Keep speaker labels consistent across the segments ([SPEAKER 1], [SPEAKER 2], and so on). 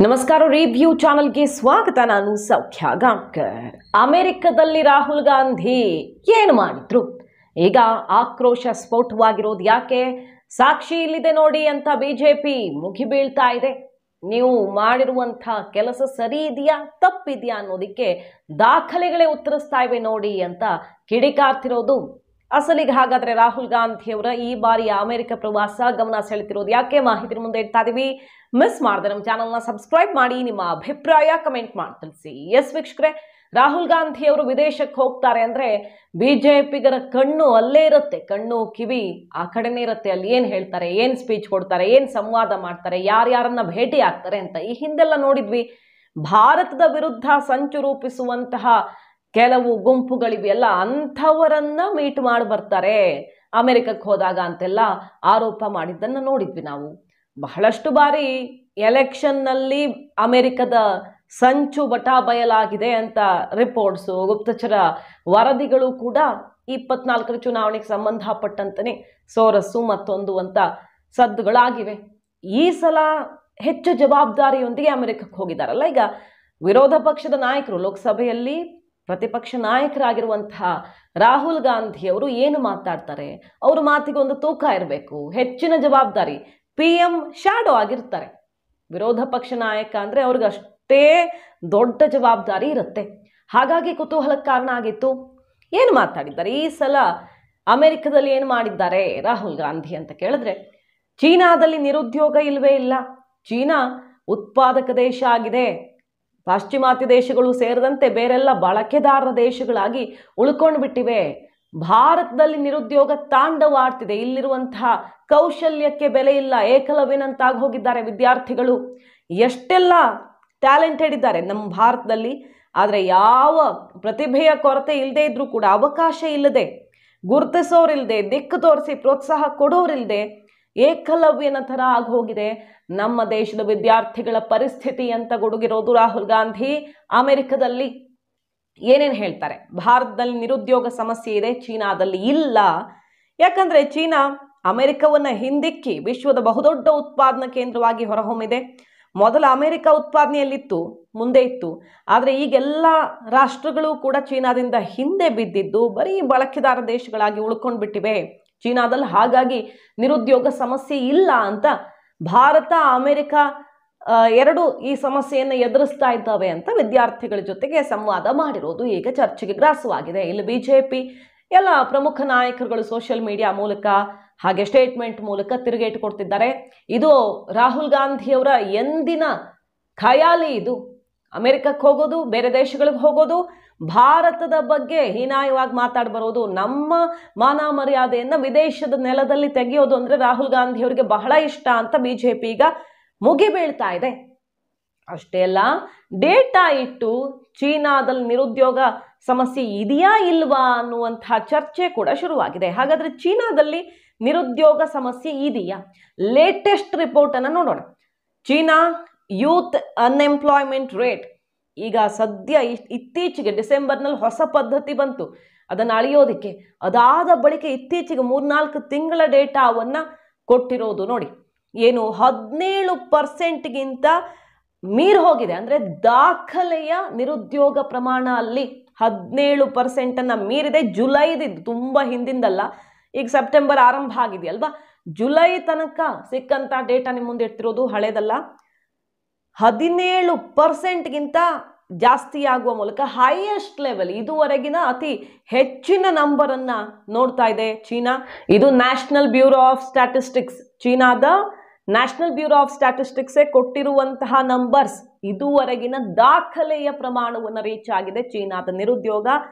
[SPEAKER 1] ನಮಸ್ಕಾರ ರಿವ್ಯೂ ಚಾನಲ್ಗೆ ಸ್ವಾಗತ. ನಾನು ಸೌಖ್ಯ ಗಾಂವ್ಕರ್. ಅಮೆರಿಕದಲ್ಲಿ ರಾಹುಲ್ ಗಾಂಧಿ ಏನು ಮಾಡಿದ್ರು? ಈಗ ಆಕ್ರೋಶ ಸ್ಫೋಟವಾಗಿರೋದು ಯಾಕೆ? ಸಾಕ್ಷಿ ಇಲ್ಲಿದೆ ನೋಡಿ ಅಂತ ಬಿಜೆಪಿ ಮುಗಿಬೀಳ್ತಾ ಇದೆ. ನೀವು ಮಾಡಿರುವಂಥ ಕೆಲಸ ಸರಿ ಇದೆಯಾ ತಪ್ಪಿದೆಯಾ ಅನ್ನೋದಕ್ಕೆ ದಾಖಲೆಗಳೇ ಉತ್ತರಿಸ್ತಾ ಇವೆ ನೋಡಿ ಅಂತ ಕಿಡಿಕಾರ್ತಿರೋದು. ಅಸಲಿಗೆ ಹಾಗಾದ್ರೆ ರಾಹುಲ್ ಗಾಂಧಿಯವರ ಈ ಬಾರಿಯ ಅಮೆರಿಕ ಪ್ರವಾಸ ಗಮನ ಸೆಳೆತಿರೋದು ಯಾಕೆ? ಮಾಹಿತಿ ಮುಂದೆ ಇಡ್ತಾ ಇದೀವಿ. ಮಿಸ್ ಮಾಡಿದ್ರೆ ನಮ್ಮ ಚಾನಲ್ನ ಸಬ್ಸ್ಕ್ರೈಬ್ ಮಾಡಿ, ನಿಮ್ಮ ಅಭಿಪ್ರಾಯ ಕಮೆಂಟ್ ಮಾಡಿ ತಿಳಿಸಿ. ಎಸ್ ವೀಕ್ಷಕರೇ, ರಾಹುಲ್ ಗಾಂಧಿ ಅವರು ವಿದೇಶಕ್ಕೆ ಹೋಗ್ತಾರೆ ಅಂದ್ರೆ ಬಿಜೆಪಿಗರ ಕಣ್ಣು ಅಲ್ಲೇ ಇರುತ್ತೆ, ಕಣ್ಣು ಕಿವಿ ಆ ಕಡೆನೇ ಇರುತ್ತೆ. ಅಲ್ಲಿ ಏನ್ ಹೇಳ್ತಾರೆ, ಏನ್ ಸ್ಪೀಚ್ ಕೊಡ್ತಾರೆ, ಏನ್ ಸಂವಾದ ಮಾಡ್ತಾರೆ, ಯಾರ್ಯಾರನ್ನ ಭೇಟಿ ಆಗ್ತಾರೆ ಅಂತ ಈ ಹಿಂದೆಲ್ಲ ನೋಡಿದ್ವಿ. ಭಾರತದ ವಿರುದ್ಧ ಸಂಚು ರೂಪಿಸುವಂತಹ ಕೆಲವು ಗುಂಪುಗಳಿವೆಯಲ್ಲ, ಅಂಥವರನ್ನ ಮೀಟ್ ಮಾಡಿ ಬರ್ತಾರೆ ಅಮೆರಿಕಕ್ಕೆ ಹೋದಾಗ ಅಂತೆಲ್ಲ ಆರೋಪ ಮಾಡಿದ್ದನ್ನು ನೋಡಿದ್ವಿ ನಾವು. ಬಹಳಷ್ಟು ಬಾರಿ ಎಲೆಕ್ಷನ್ನಲ್ಲಿ ಅಮೆರಿಕದ ಸಂಚು ಬಟಾ ಬಯಲಾಗಿದೆ ಅಂತ ರಿಪೋರ್ಟ್ಸು, ಗುಪ್ತಚರ ವರದಿಗಳು ಕೂಡ 24ರ ಚುನಾವಣೆಗೆ ಸಂಬಂಧಪಟ್ಟಂತನೇ ಸೋರಸ್ಸು ಮತ್ತೊಂದು ಅಂತ ಸದ್ದುಗಳಾಗಿವೆ. ಈ ಸಲ ಹೆಚ್ಚು ಜವಾಬ್ದಾರಿಯೊಂದಿಗೆ ಅಮೆರಿಕಕ್ಕೆ ಹೋಗಿದ್ದಾರಲ್ಲ. ಈಗ ವಿರೋಧ ಪಕ್ಷದ ನಾಯಕರು, ಲೋಕಸಭೆಯಲ್ಲಿ ಪ್ರತಿಪಕ್ಷ ನಾಯಕರಾಗಿರುವಂತಹ ರಾಹುಲ್ ಗಾಂಧಿಯವರು ಏನು ಮಾತಾಡ್ತಾರೆ, ಅವ್ರ ಮಾತಿಗೆ ಒಂದು ತೂಕ ಇರಬೇಕು, ಹೆಚ್ಚಿನ ಜವಾಬ್ದಾರಿ. PM ಶಾಡೋ ಆಗಿರ್ತಾರೆ. ವಿರೋಧ ಪಕ್ಷ ನಾಯಕ ಅಂದರೆ ಅವ್ರಿಗೆ ಅಷ್ಟೇ ದೊಡ್ಡ ಜವಾಬ್ದಾರಿ ಇರುತ್ತೆ. ಹಾಗಾಗಿ ಕುತೂಹಲಕ್ಕೆ ಕಾರಣ ಆಗಿತ್ತು. ಏನು ಮಾತಾಡಿದ್ದಾರೆ ಈ ಸಲ ಅಮೆರಿಕದಲ್ಲಿ, ಏನು ಮಾಡಿದ್ದಾರೆ ರಾಹುಲ್ ಗಾಂಧಿ ಅಂತ ಕೇಳಿದ್ರೆ, ಚೀನಾದಲ್ಲಿ ನಿರುದ್ಯೋಗ ಇಲ್ವೇ ಇಲ್ಲ. ಚೀನಾ ಉತ್ಪಾದಕ ದೇಶ ಆಗಿದೆ. ಪಾಶ್ಚಿಮಾತ್ಯ ದೇಶಗಳು ಸೇರಿದಂತೆ ಬೇರೆಲ್ಲ ಬಳಕೆದಾರರ ದೇಶಗಳಾಗಿ ಉಳ್ಕೊಂಡು ಬಿಟ್ಟಿವೆ. ಭಾರತದಲ್ಲಿ ನಿರುದ್ಯೋಗ ತಾಂಡವಾಡ್ತಿದೆ. ಇಲ್ಲಿರುವಂತಹ ಕೌಶಲ್ಯಕ್ಕೆ ಬೆಲೆ ಇಲ್ಲ. ಏಕಲವ್ಯನಂತಾಗಿ ಹೋಗಿದ್ದಾರೆ ವಿದ್ಯಾರ್ಥಿಗಳು. ಎಷ್ಟೆಲ್ಲ ಟ್ಯಾಲೆಂಟೆಡ್ ಇದ್ದಾರೆ ನಮ್ಮ ಭಾರತದಲ್ಲಿ. ಆದರೆ ಯಾವ ಪ್ರತಿಭೆಯ ಕೊರತೆ ಇಲ್ಲದೆ ಇದ್ರೂ ಕೂಡ, ಅವಕಾಶ ಇಲ್ಲದೆ, ಗುರುತಿಸೋರಿಲ್ಲದೆ, ದಿಕ್ಕು ತೋರಿಸಿ ಪ್ರೋತ್ಸಾಹ ಕೊಡೋರಿಲ್ಲದೆ ಏಕಲವ್ಯನ ಥರ ಆಗಿ ಹೋಗಿದೆ ನಮ್ಮ ದೇಶದ ವಿದ್ಯಾರ್ಥಿಗಳ ಪರಿಸ್ಥಿತಿ ಅಂತ ಗುಡುಗಿರೋದು ರಾಹುಲ್ ಗಾಂಧಿ. ಅಮೆರಿಕದಲ್ಲಿ ಏನೇನು ಹೇಳ್ತಾರೆ? ಭಾರತದಲ್ಲಿ ನಿರುದ್ಯೋಗ ಸಮಸ್ಯೆ ಇದೆ, ಚೀನಾದಲ್ಲಿ ಇಲ್ಲ. ಯಾಕಂದರೆ ಚೀನಾ ಅಮೆರಿಕವನ್ನು ಹಿಂದಿಕ್ಕಿ ವಿಶ್ವದ ಬಹುದೊಡ್ಡ ಉತ್ಪಾದನಾ ಕೇಂದ್ರವಾಗಿ ಹೊರಹೊಮ್ಮಿದೆ. ಮೊದಲ ಅಮೆರಿಕ ಉತ್ಪಾದನೆಯಲ್ಲಿತ್ತು, ಮುಂದೆ ಇತ್ತು. ಆದರೆ ಈಗೆಲ್ಲ ರಾಷ್ಟ್ರಗಳು ಕೂಡ ಚೀನಾದಿಂದ ಹಿಂದೆ ಬಿದ್ದಿದ್ದು ಬರೀ ಬಳಕೆದಾರ ದೇಶಗಳಾಗಿ ಉಳ್ಕೊಂಡು ಬಿಟ್ಟಿವೆ ಚೀನಾದಲ್ಲಿ. ಹಾಗಾಗಿ ನಿರುದ್ಯೋಗ ಸಮಸ್ಯೆ ಇಲ್ಲ ಅಂತ ಭಾರತ ಅಮೆರಿಕ ಎರಡು ಈ ಸಮಸ್ಯೆಯನ್ನು ಎದುರಿಸ್ತಾ ಇದ್ದಾವೆ ಅಂತ ವಿದ್ಯಾರ್ಥಿಗಳ ಜೊತೆಗೆ ಸಂವಾದ ಮಾಡಿರೋದು ಈಗ ಚರ್ಚೆಗೆ ಗ್ರಾಸವಾಗಿದೆ. ಇಲ್ಲಿ ಬಿಜೆಪಿ ಎಲ್ಲ ಪ್ರಮುಖ ನಾಯಕರುಗಳು ಸೋಷಿಯಲ್ ಮೀಡಿಯಾ ಮೂಲಕ ಹಾಗೆ ಸ್ಟೇಟ್ಮೆಂಟ್ ಮೂಲಕ ತಿರುಗೇಟು ಕೊಡ್ತಿದ್ದಾರೆ. ಇದು ರಾಹುಲ್ ಗಾಂಧಿಯವರ ಎಂದಿನ ಖಯಾಲಿ. ಇದು ಅಮೆರಿಕಕ್ಕೆ ಹೋಗೋದು, ಬೇರೆ ದೇಶಗಳಿಗೆ ಹೋಗೋದು, ಭಾರತದ ಬಗ್ಗೆ ಹೀನಾಯವಾಗಿ ಮಾತಾಡಿ ಬರೋದು, ನಮ್ಮ ಮಾನ ಮರ್ಯಾದೆಯನ್ನು ವಿದೇಶದ ನೆಲದಲ್ಲಿ ತೆಗೆಯೋದು ಅಂದರೆ ರಾಹುಲ್ ಗಾಂಧಿಯವರಿಗೆ ಬಹಳ ಇಷ್ಟ ಅಂತ ಬಿಜೆಪಿ ಈಗ ಮುಗಿಬೀಳ್ತಾ ಇದೆ. ಅಷ್ಟೇ ಅಲ್ಲ, ಡೇಟಾ ಇಟ್ಟು ಚೀನಾದಲ್ಲಿ ನಿರುದ್ಯೋಗ ಸಮಸ್ಯೆ ಇದೆಯಾ ಇಲ್ವಾ ಅನ್ನುವಂತಹ ಚರ್ಚೆ ಕೂಡ ಶುರುವಾಗಿದೆ. ಹಾಗಾದರೆ ಚೀನಾದಲ್ಲಿ ನಿರುದ್ಯೋಗ ಸಮಸ್ಯೆ ಇದೆಯಾ? ಲೇಟೆಸ್ಟ್ ರಿಪೋರ್ಟನ್ನು ನೋಡೋಣ. ಚೀನಾ ಯೂತ್ ಅನ್ಎಂಪ್ಲಾಯ್ಮೆಂಟ್ ರೇಟ್ ಈಗ ಸದ್ಯ ಇತ್ತೀಚೆಗೆ ಡಿಸೆಂಬರ್ನಲ್ಲಿ ಹೊಸ ಪದ್ಧತಿ ಬಂತು ಅದನ್ನು ಅಳೆಯೋದಕ್ಕೆ. ಅದಾದ ಬಳಿಕ ಇತ್ತೀಚೆಗೆ 3-4 ತಿಂಗಳ ಡೇಟಾವನ್ನು ಕೊಟ್ಟಿರೋದು ನೋಡಿ. ಏನು 17%ಗಿಂತ ಮೀರಿ ಹೋಗಿದೆ. ಅಂದರೆ ದಾಖಲೆಯ ನಿರುದ್ಯೋಗ ಪ್ರಮಾಣ ಅಲ್ಲಿ 17%ಅನ್ನು ಮೀರಿದೆ. ಜುಲೈದಿದ್ದು, ತುಂಬ ಹಿಂದಿಂದಲ್ಲ, ಈಗ ಸೆಪ್ಟೆಂಬರ್ ಆರಂಭ ಆಗಿದೆಯಲ್ವಾ, ಜುಲೈ ತನಕ ಸಿಕ್ಕಂಥ ಡೇಟಾ ನಿಮ್ಮ ಮುಂದೆ ಇಡ್ತಿರೋದು, ಹಳೇದಲ್ಲ. 17%ಗಿಂತ ಜಾಸ್ತಿ ಆಗುವ ಮೂಲಕ ಹೈಯೆಸ್ಟ್ ಲೆವೆಲ್, ಇದುವರೆಗಿನ ಅತಿ ಹೆಚ್ಚಿನ ನಂಬರನ್ನು ನೋಡ್ತಾ ಇದೆ ಚೀನಾ. ಇದು ನ್ಯಾಷನಲ್ ಬ್ಯೂರೋ ಆಫ್ ಸ್ಟ್ಯಾಟಿಸ್ಟಿಕ್ಸ್, ಚೀನಾದ ನ್ಯಾಷನಲ್ ಬ್ಯೂರೋ ಆಫ್ ಸ್ಟ್ಯಾಟಿಸ್ಟಿಕ್ಸೇ ಕೊಟ್ಟಿರುವಂತಹ ನಂಬರ್ಸ್. ಇದುವರೆಗಿನ ದಾಖಲೆಯ ಪ್ರಮಾಣವನ್ನು ರೀಚ್ ಆಗಿದೆ ಚೀನಾದ ನಿರುದ್ಯೋಗ.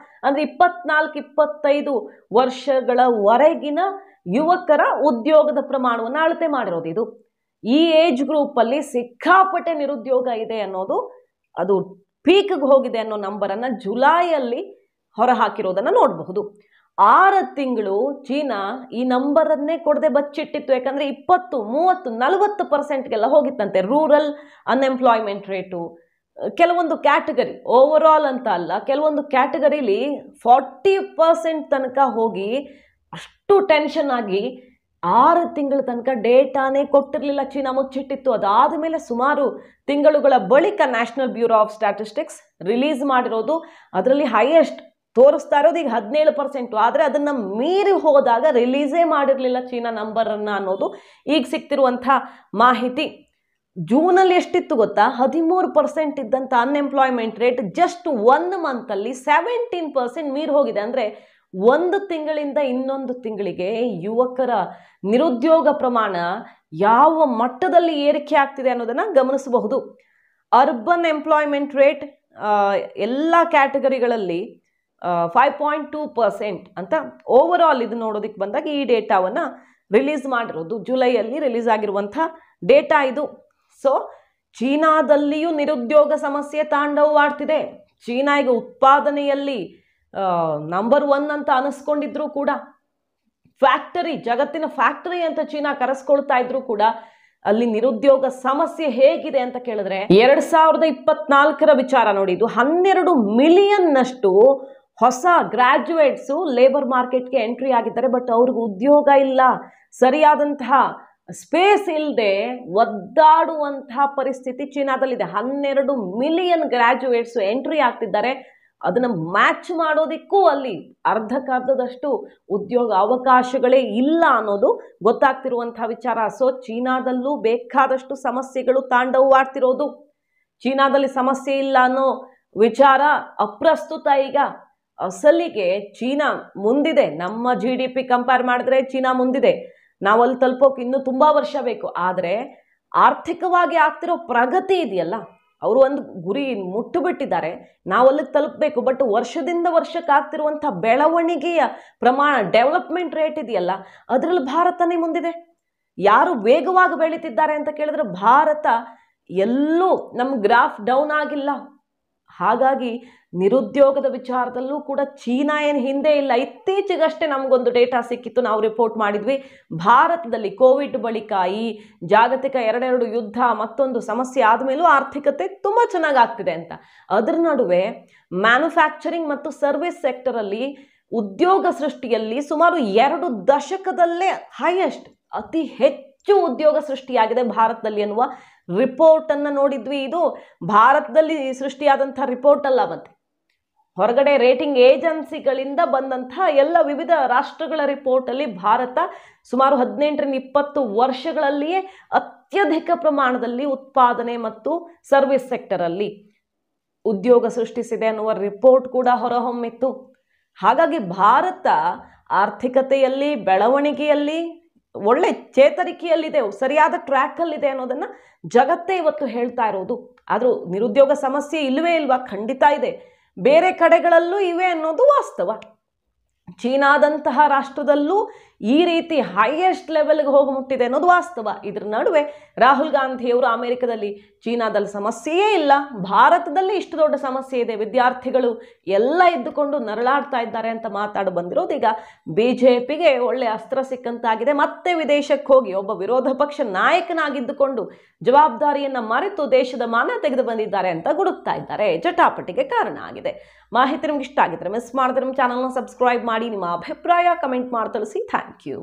[SPEAKER 1] ಅಂದರೆ 24-25 ವರ್ಷಗಳವರೆಗಿನ ಯುವಕರ ಉದ್ಯೋಗದ ಪ್ರಮಾಣವನ್ನು ಅಳತೆ ಮಾಡಿರೋದು ಇದು. ಈ ಏಜ್ ಗ್ರೂಪಲ್ಲಿ ಸಿಕ್ಕಾಪಟ್ಟೆ ನಿರುದ್ಯೋಗ ಇದೆ ಅನ್ನೋದು, ಅದು ಪೀಕ್ಗೆ ಹೋಗಿದೆ ಅನ್ನೋ ನಂಬರನ್ನು ಜುಲೈಯಲ್ಲಿ ಹೊರಹಾಕಿರೋದನ್ನು ನೋಡಬಹುದು. 6 ತಿಂಗಳು ಚೀನಾ ಈ ನಂಬರನ್ನೇ ಕೊಡದೆ ಬಚ್ಚಿಟ್ಟಿತ್ತು. ಯಾಕಂದರೆ 20, 30, 40%ಗೆಲ್ಲ ಹೋಗಿತ್ತಂತೆ ರೂರಲ್ ಅನ್ಎಂಪ್ಲಾಯ್ಮೆಂಟ್ ರೇಟು. ಕೆಲವೊಂದು ಕ್ಯಾಟಗರಿ, ಓವರ್ ಆಲ್ ಅಂತ ಅಲ್ಲ, ಕೆಲವೊಂದು ಕ್ಯಾಟಗರಿಲಿ 40% ತನಕ ಹೋಗಿ ಅಷ್ಟು ಟೆನ್ಷನ್ ಆಗಿ 6 ತಿಂಗಳ ತನಕ ಡೇಟಾನೇ ಕೊಟ್ಟಿರಲಿಲ್ಲ, ಚೀನಾ ಮುಚ್ಚಿಟ್ಟಿತ್ತು. ಅದಾದ ಮೇಲೆ ಸುಮಾರು ತಿಂಗಳುಗಳ ಬಳಿಕ national bureau of statistics release ಮಾಡಿರೋದು. ಅದರಲ್ಲಿ ಹೈಯೆಸ್ಟ್ ತೋರಿಸ್ತಾ ಇರೋದು ಈಗ 17%. ಆದರೆ ಅದನ್ನು ಮೀರಿ ಹೋದಾಗ ರಿಲೀಸೇ ಮಾಡಿರಲಿಲ್ಲ ಚೀನಾ ನಂಬರನ್ನು ಅನ್ನೋದು ಈಗ ಸಿಗ್ತಿರುವಂಥ ಮಾಹಿತಿ. ಜೂನಲ್ಲಿ ಎಷ್ಟಿತ್ತು ಗೊತ್ತಾ? 13% ಇದ್ದಂಥ ಅನ್ಎಂಪ್ಲಾಯ್ಮೆಂಟ್ ರೇಟ್ ಜಸ್ಟ್ 1 ಮಂತಲ್ಲಿ 17% ಮೀರಿ ಹೋಗಿದೆ. ಅಂದರೆ ಒಂದು ತಿಂಗಳಿಂದ ಇನ್ನೊಂದು ತಿಂಗಳಿಗೆ ಯುವಕರ ನಿರುದ್ಯೋಗ ಪ್ರಮಾಣ ಯಾವ ಮಟ್ಟದಲ್ಲಿ ಏರಿಕೆ ಆಗ್ತಿದೆ ಅನ್ನೋದನ್ನು ಗಮನಿಸಬಹುದು. ಅರ್ಬನ್ ಎಂಪ್ಲಾಯ್ಮೆಂಟ್ ರೇಟ್ ಎಲ್ಲ ಕ್ಯಾಟಗರಿಗಳಲ್ಲಿ 5.2% ಅಂತ ಓವರ್ ಆಲ್ ಇದು ನೋಡೋದಕ್ಕೆ ಬಂದಾಗ ಈ ಡೇಟಾವನ್ನು ರಿಲೀಸ್ ಮಾಡಿರೋದು. ಜುಲೈಯಲ್ಲಿ ರಿಲೀಸ್ ಆಗಿರುವಂಥ ಡೇಟಾ ಇದು. ಸೊ ಚೀನಾದಲ್ಲಿಯೂ ನಿರುದ್ಯೋಗ ಸಮಸ್ಯೆ ತಾಂಡವವಾಡ್ತಿದೆ. ಚೀನಾ ಈಗ ಉತ್ಪಾದನೆಯಲ್ಲಿ ನಂಬರ್ 1 ಅಂತ ಅನಿಸ್ಕೊಂಡಿದ್ರು ಕೂಡ, ಫ್ಯಾಕ್ಟರಿ ಜಗತ್ತಿನ ಫ್ಯಾಕ್ಟರಿ ಅಂತ ಚೀನಾ ಕರೆಸ್ಕೊಳ್ತಾ ಇದ್ರು ಕೂಡ ಅಲ್ಲಿ ನಿರುದ್ಯೋಗ ಸಮಸ್ಯೆ ಹೇಗಿದೆ ಅಂತ ಕೇಳಿದ್ರೆ 2024ರ ವಿಚಾರ ನೋಡಿ. ಇದು 12 ಮಿಲಿಯನ್ನಷ್ಟು ಹೊಸ ಗ್ರಾಜ್ಯುಯೇಟ್ಸು ಲೇಬರ್ ಮಾರ್ಕೆಟ್ಗೆ ಎಂಟ್ರಿ ಆಗಿದ್ದಾರೆ. ಬಟ್ ಅವ್ರಿಗೆ ಉದ್ಯೋಗ ಇಲ್ಲ, ಸರಿಯಾದಂತಹ ಸ್ಪೇಸ್ ಇಲ್ಲದೆ ಒದ್ದಾಡುವಂತಹ ಪರಿಸ್ಥಿತಿ ಚೀನಾದಲ್ಲಿದೆ. 12 ಮಿಲಿಯನ್ ಗ್ರಾಜ್ಯುಯೇಟ್ಸು ಎಂಟ್ರಿ ಆಗ್ತಿದ್ದಾರೆ. ಅದನ್ನು ಮ್ಯಾಚ್ ಮಾಡೋದಕ್ಕೂ ಅಲ್ಲಿ ಅರ್ಧಕ್ಕರ್ಧದಷ್ಟು ಉದ್ಯೋಗ ಅವಕಾಶಗಳೇ ಇಲ್ಲ ಅನ್ನೋದು ಗೊತ್ತಾಗ್ತಿರುವಂಥ ವಿಚಾರ. ಸೊ ಚೀನಾದಲ್ಲೂ ಬೇಕಾದಷ್ಟು ಸಮಸ್ಯೆಗಳು ತಾಂಡವವಾಡ್ತಿರೋದು. ಚೀನಾದಲ್ಲಿ ಸಮಸ್ಯೆ ಇಲ್ಲ ಅನ್ನೋ ವಿಚಾರ ಅಪ್ರಸ್ತುತ. ಈಗ ಅಸಲಿಗೆ ಚೀನಾ ಮುಂದಿದೆ. ನಮ್ಮ GDP ಕಂಪೇರ್ ಮಾಡಿದ್ರೆ ಚೀನಾ ಮುಂದಿದೆ. ನಾವು ಅಲ್ಲಿ ತಲುಪೋಕೆ ಇನ್ನೂ ತುಂಬ ವರ್ಷ ಬೇಕು. ಆದರೆ ಆರ್ಥಿಕವಾಗಿ ಆಗ್ತಿರೋ ಪ್ರಗತಿ ಇದೆಯಲ್ಲ, ಅವರು ಒಂದು ಗುರಿ ಮುಟ್ಟುಬಿಟ್ಟಿದ್ದಾರೆ, ನಾವು ಅಲ್ಲಿಗೆ ತಲುಪಬೇಕು. ಬಟ್ ವರ್ಷದಿಂದ ವರ್ಷಕ್ಕೆ ಆಗ್ತಿರುವಂಥ ಬೆಳವಣಿಗೆಯ ಪ್ರಮಾಣ, ಡೆವಲಪ್ಮೆಂಟ್ ರೇಟ್ ಇದೆಯಲ್ಲ, ಅದರಲ್ಲಿ ಭಾರತನೇ ಮುಂದಿದೆ. ಯಾರು ವೇಗವಾಗಿ ಬೆಳೀತಿದ್ದಾರೆ ಅಂತ ಕೇಳಿದ್ರೆ ಭಾರತ. ಎಲ್ಲೂ ನಮ್ಮ ಗ್ರಾಫ್ ಡೌನ್ ಆಗಿಲ್ಲ. ಹಾಗಾಗಿ ನಿರುದ್ಯೋಗದ ವಿಚಾರದಲ್ಲೂ ಕೂಡ ಚೀನಾ ಏನು ಹಿಂದೆ ಇಲ್ಲ. ಇತ್ತೀಚೆಗಷ್ಟೇ ನಮಗೊಂದು ಡೇಟಾ ಸಿಕ್ಕಿತ್ತು, ನಾವು ರಿಪೋರ್ಟ್ ಮಾಡಿದ್ವಿ. ಭಾರತದಲ್ಲಿ ಕೋವಿಡ್ ಬಳಿಕ ಈ ಜಾಗತಿಕ ಎರಡೆರಡು ಯುದ್ಧ ಮತ್ತೊಂದು ಸಮಸ್ಯೆ ಆದಮೇಲೂ ಆರ್ಥಿಕತೆ ತುಂಬ ಚೆನ್ನಾಗಿ ಆಗ್ತಿದೆ ಅಂತ. ಅದರ ನಡುವೆ ಮ್ಯಾನುಫ್ಯಾಕ್ಚರಿಂಗ್ ಮತ್ತು ಸರ್ವಿಸ್ ಸೆಕ್ಟರಲ್ಲಿ ಉದ್ಯೋಗ ಸೃಷ್ಟಿಯಲ್ಲಿ ಸುಮಾರು 2 ದಶಕದಲ್ಲೇ ಹೈಯೆಸ್ಟ್, ಅತಿ ಹೆಚ್ಚು ಉದ್ಯೋಗ ಸೃಷ್ಟಿಯಾಗಿದೆ ಭಾರತದಲ್ಲಿ ಅನ್ನುವ ರಿಪೋರ್ಟನ್ನು ನೋಡಿದ್ವಿ. ಇದು ಭಾರತದಲ್ಲಿ ಸೃಷ್ಟಿಯಾದಂಥ ರಿಪೋರ್ಟ್ ಅಲ್ಲ, ಮತ್ತೆ ಹೊರಗಡೆ ರೇಟಿಂಗ್ ಏಜೆನ್ಸಿಗಳಿಂದ ಬಂದಂಥ ಎಲ್ಲ ವಿವಿಧ ರಾಷ್ಟ್ರಗಳ ರಿಪೋರ್ಟಲ್ಲಿ ಭಾರತ ಸುಮಾರು 18-20 ವರ್ಷಗಳಲ್ಲಿಯೇ ಅತ್ಯಧಿಕ ಪ್ರಮಾಣದಲ್ಲಿ ಉತ್ಪಾದನೆ ಮತ್ತು ಸರ್ವಿಸ್ ಸೆಕ್ಟರಲ್ಲಿ ಉದ್ಯೋಗ ಸೃಷ್ಟಿಸಿದೆ ಅನ್ನುವ ರಿಪೋರ್ಟ್ ಕೂಡ ಹೊರಹೊಮ್ಮಿತ್ತು. ಹಾಗಾಗಿ ಭಾರತ ಆರ್ಥಿಕತೆಯಲ್ಲಿ, ಬೆಳವಣಿಗೆಯಲ್ಲಿ ಒಳ್ಳೆ ಚೇತರಿಕೆಯಲ್ಲಿದೆ, ಸರಿಯಾದ ಟ್ರ್ಯಾಕಲ್ಲಿದೆ ಅನ್ನೋದನ್ನು ಜಗತ್ತೇ ಇವತ್ತು ಹೇಳ್ತಾ ಇರೋದು. ಆದರೂ ನಿರುದ್ಯೋಗ ಸಮಸ್ಯೆ ಇಲ್ಲವೇ ಇಲ್ವಾ? ಖಂಡಿತ ಇದೆ. ಬೇರೆ ಕಡೆಗಳಲ್ಲೂ ಇವೆ ಅನ್ನೋದು ವಾಸ್ತವ. ಚೀನಾದಂತಹ ರಾಷ್ಟ್ರದಲ್ಲೂ ಈ ರೀತಿ ಹೈಯೆಸ್ಟ್ ಲೆವೆಲ್ಗೆ ಹೋಗಿ ಮುಟ್ಟಿದೆ ಅನ್ನೋದು ವಾಸ್ತವ. ಇದರ ನಡುವೆ ರಾಹುಲ್ ಗಾಂಧಿಯವರು ಅಮೆರಿಕದಲ್ಲಿ ಚೀನಾದಲ್ಲಿ ಸಮಸ್ಯೆಯೇ ಇಲ್ಲ, ಭಾರತದಲ್ಲಿ ಇಷ್ಟು ದೊಡ್ಡ ಸಮಸ್ಯೆ ಇದೆ, ವಿದ್ಯಾರ್ಥಿಗಳು ಎಲ್ಲ ಇದ್ದುಕೊಂಡು ನರಳಾಡ್ತಾ ಇದ್ದಾರೆ ಅಂತ ಮಾತಾಡಿ ಬಂದಿರೋದು ಈಗ BJPಗೆ ಒಳ್ಳೆ ಅಸ್ತ್ರ ಸಿಕ್ಕಂತಾಗಿದೆ. ಮತ್ತೆ ವಿದೇಶಕ್ಕೆ ಹೋಗಿ ಒಬ್ಬ ವಿರೋಧ ಪಕ್ಷ ನಾಯಕನಾಗಿದ್ದುಕೊಂಡು ಜವಾಬ್ದಾರಿಯನ್ನು ಮರೆತು ದೇಶದ ಮಾನ ತೆಗೆದು ಬಂದಿದ್ದಾರೆ ಅಂತ ಗುಡುಕ್ತಾ ಇದ್ದಾರೆ. ಜಟಾಪಟಿಗೆ ಕಾರಣ ಆಗಿದೆ. ಮಾಹಿತಿ ನಿಮ್ಗೆ ಇಷ್ಟ ಆಗಿದ್ರೆ ಮಿಸ್ ಮಾಡಿದ್ರೆ ನಮ್ಮ ಚಾನಲ್ನ ಸಬ್ಸ್ಕ್ರೈಬ್ ಮಾಡಿ, ನಿಮ್ಮ ಅಭಿಪ್ರಾಯ ಕಮೆಂಟ್ ಮಾಡಿ ತಿಳಿಸಿ. Thank you.